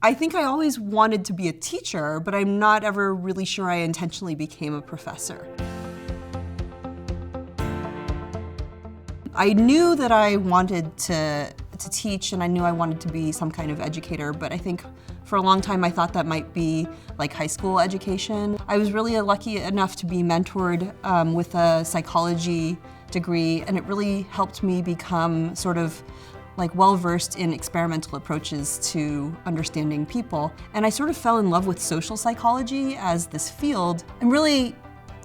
I think I always wanted to be a teacher, but I'm not ever really sure I intentionally became a professor. I knew that I wanted to teach, and I knew I wanted to be some kind of educator, but I think for a long time I thought that might be like high school education. I was really lucky enough to be mentored with a psychology degree, and it really helped me become sort of like well-versed in experimental approaches to understanding people. And I sort of fell in love with social psychology as this field. I'm really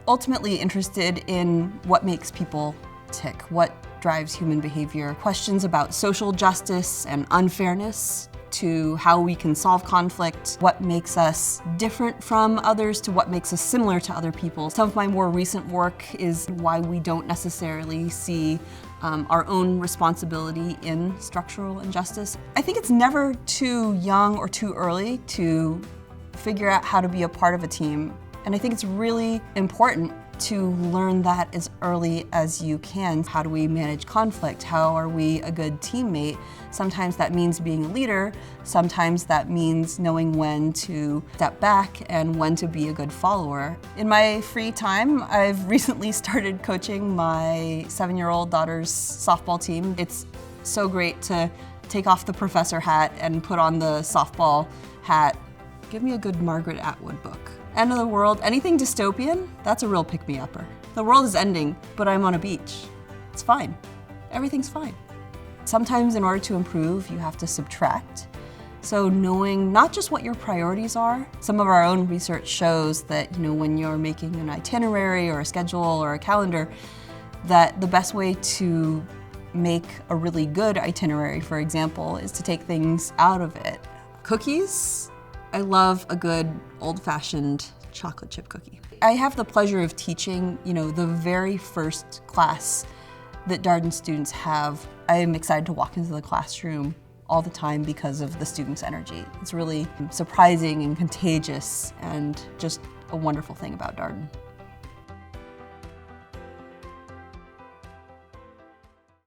ultimately interested in what makes people tick, what drives human behavior, questions about social justice and unfairness, to how we can solve conflict, what makes us different from others to what makes us similar to other people. Some of my more recent work is why we don't necessarily see our own responsibility in structural injustice. I think it's never too young or too early to figure out how to be a part of a team. And I think it's really important to learn that as early as you can. How do we manage conflict? How are we a good teammate? Sometimes that means being a leader. Sometimes that means knowing when to step back and when to be a good follower. In my free time, I've recently started coaching my 7-year-old daughter's softball team. It's so great to take off the professor hat and put on the softball hat. Give me a good Margaret Atwood book. End of the world, anything dystopian, that's a real pick-me-upper. The world is ending, but I'm on a beach. It's fine. Everything's fine. Sometimes in order to improve, you have to subtract. So knowing not just what your priorities are, some of our own research shows that, when you're making an itinerary or a schedule or a calendar, that the best way to make a really good itinerary, for example, is to take things out of it. Cookies? I love a good old-fashioned chocolate chip cookie. I have the pleasure of teaching, the very first class that Darden students have. I am excited to walk into the classroom all the time because of the students' energy. It's really surprising and contagious and just a wonderful thing about Darden.